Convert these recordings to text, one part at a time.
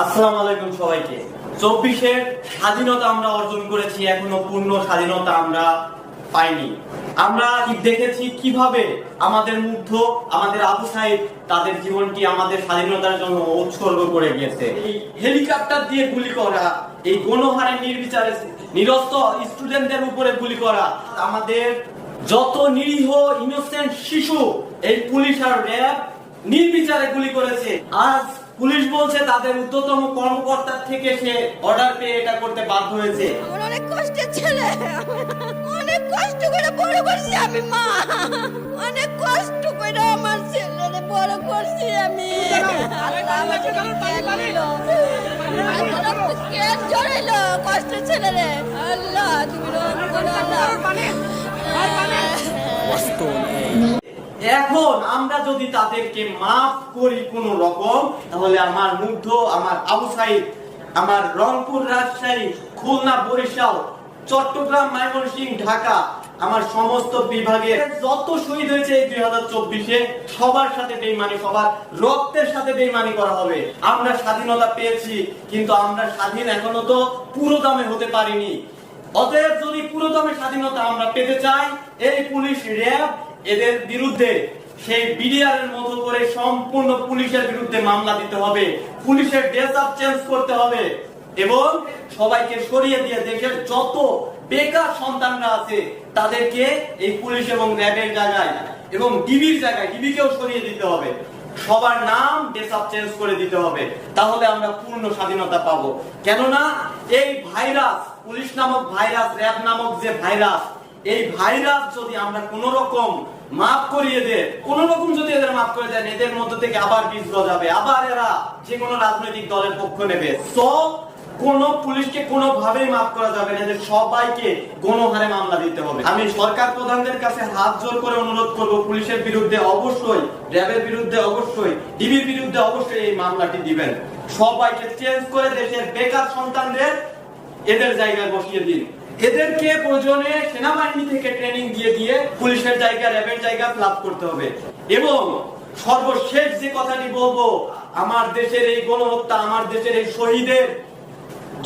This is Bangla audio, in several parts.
আসসালামু আলাইকুম সবাইকে। 24-এর স্বাধীনতা আমরা অর্জন করেছি, এখনো পূর্ণ স্বাধীনতা আমরা পাইনি। আমরা দেখেছি কিভাবে আমাদের মুগ্ধ আমাদের আবু সাইদ তাদের জীবনটি আমাদের স্বাধীনতার জন্য উৎসর্গ করে গিয়েছে। এই হেলিকপ্টার দিয়ে গুলি করা, এই গণহারে নির্বিচারে নিরস্ত স্টুডেন্টদের উপরে গুলি করা, আমাদের যত নিরীহ ইনোসেন্ট শিশু এই পুলিশ আর র্যাব নির্বিচারে গুলি করেছে। আজ পুলিশ বলছে তাদের ঊর্ধ্বতম কর্মকর্তার থেকে সে অর্ডার পেয়ে এটা করতে বাধ্য হয়েছে। আমার অনেক কষ্টের ছেলে, অনেক কষ্ট করে বড় করছি আমি, মা অনেক কষ্ট করে আমার ছেলেরে বড় করছি আমি। কষ্টের ছেলেরে আল্লাহ তুমি রহম করো আল্লাহ। এখন আমরা যদি তাদেরকে মাফ করি কোন রকম, তাহলে আমার মুগ্ধ আমার আবু সাইদ, আমার রংপুর, রাজশাহী, খুলনা, বরিশাল, চট্টগ্রাম, ময়মনসিংহ, ঢাকা, আমার সমস্ত বিভাগের যত শহীদ হয়েছে এই 2024-এ সবার সাথে বেঈমানি, সবার রক্তের সাথে বেঈমানি করা হবে। আমরা স্বাধীনতা পেয়েছি, কিন্তু আমরা স্বাধীন এখনো তো পুরো দামে হতে পারিনি। অতএব যদি পুরো দামে স্বাধীনতা আমরা পেতে চাই, এই পুলিশ র্যাব এদের বিরুদ্ধে সেই বিডিআর এর মতো করে সম্পূর্ণ পুলিশের বিরুদ্ধে মামলা দিতে হবে, পুলিশের ড্রেস আপ চেঞ্জ করতে হবে এবং সবাইকে সরিয়ে দিয়ে দেশের যত বেকার সন্তানরা আছে তাদেরকে এই পুলিশ এবং র্যাবের জায়গায় এবং ডিবির জায়গায় ডিবিকেও সরিয়ে দিতে হবে। সবার নাম ড্রেস আপ চেঞ্জ করে দিতে হবে, তাহলে আমরা পূর্ণ স্বাধীনতা পাবো। কেননা এই ভাইরাস, পুলিশ নামক ভাইরাস, র্যাব নামক যে ভাইরাস, এই ভাইরাস যদি আমরা কোন রকম মাফ করিয়ে দেয়, কোন রকম যদি এদের মাফ করে দেন, এদের মধ্যে থেকে আবার বীজ গজাবে, আবার এরা যে কোনো রাজনৈতিক দলের পক্ষ নেবে। সো কোন পুলিশকে কোনোভাবেই মাফ করা যাবে না, এদের সবাইকে গণহারে মামলা দিতে হবে। আমি সরকার প্রধানদের কাছে হাত জোর করে অনুরোধ করব, পুলিশের বিরুদ্ধে অবশ্যই, র্যাবের বিরুদ্ধে অবশ্যই, ডিবির বিরুদ্ধে অবশ্যই এই মামলাটি দিবেন। সবাইকে চেঞ্জ করে দেশের বেকার সন্তানদের এদের জায়গায় বসিয়ে দিন। এদেরকে প্রয়োজনে সেনাবাহিনী থেকে ট্রেনিং দিয়ে পুলিশের জায়গা, র্যাবের জায়গা লাভ করতে হবে। এবং সর্বশেষ যে কথাটি বলবো, আমার দেশের এই গণহত্যা, আমার দেশের এই শহীদের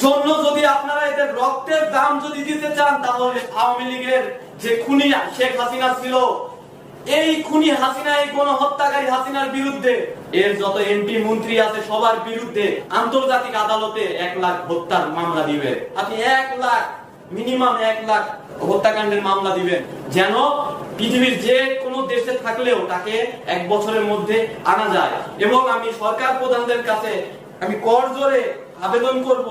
জন্য যদি আপনারা এদের রক্তের দাম যদি দিতে চান, তাহলে আওয়ামী লীগের যে খুনি শেখ হাসিনা ছিল, এই খুনি হাসিনা, এই গণহত্যাকারী হাসিনার বিরুদ্ধে এর যত এমপি মন্ত্রী আছে সবার বিরুদ্ধে আন্তর্জাতিক আদালতে 1 লাখ হত্যার মামলা দিবেন। আপনি 1 লাখ, মিনিমাম 1 লাখ হত্যাকাণ্ডের মামলা দিবেন, যেন পৃথিবীর যে কোনো দেশে থাকলেও তাকে 1 বছরের মধ্যে আনা যায়। এবং আমি সরকার প্রধানদের কাছে আমি করজোরে আবেদন করব,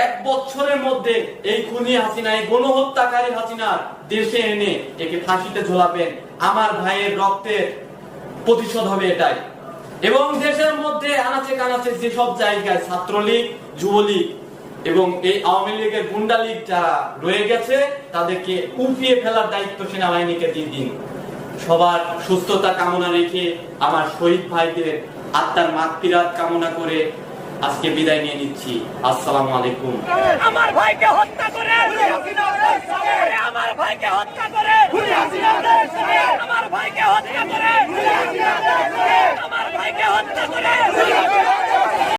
1 বছরের মধ্যে এই খুনি হাসিনা, এই গণহত্যাকারী হাসিনার দেশে এনে একে ফাঁসিতে ঝোলাবেন। আমার ভাইয়ের রক্তের প্রতিশোধ হবে এটাই। এবং দেশের মধ্যে আনাচে কানাচে যেসব জায়গায় ছাত্রলীগ, যুবলীগ এবং এই আওয়ামী লীগের গুন্ডা লীগ যারা রয়ে গেছে, তাদেরকে উঠিয়ে ফেলার দায়িত্ব সেনাবাহিনীকে দিয়ে দিন। সবার সুস্থতা কামনা রেখে আমার শহীদ ভাইদের আত্মার মাগফিরাত কামনা করে আজকে বিদায় নিয়ে নিচ্ছি। আসসালামু আলাইকুম। আমার ভাইকে হত্যা করে, আমার ভাইকে হত্যা করে, আমার ভাইকে হত্যা করে, আমার ভাইকে হত্যা করে।